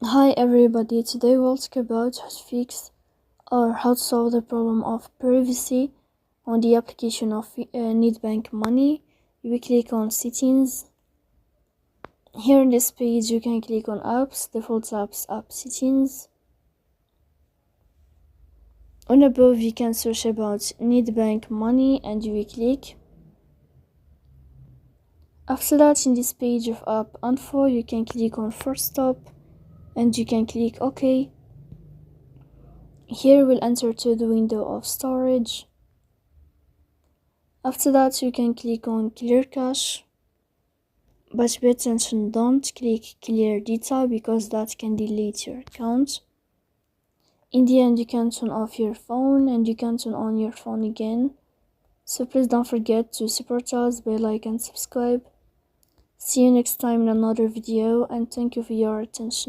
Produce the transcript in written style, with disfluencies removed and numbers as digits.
Hi everybody, today we'll talk about how to fix or how to solve the problem of privacy on the application of Nedbank Money. We click on settings. Here in this page you can click on apps, default apps, app settings. On above you can search about Nedbank Money and you will click. After that, in this page of app info you can click on first stop and you can click OK. Here we'll enter to the window of storage. After that you can click on clear cache, but pay attention, don't click clear data because that can delete your account. In the end you can turn off your phone and you can turn on your phone again. So please don't forget to support us by like and subscribe. See you next time in another video and thank you for your attention.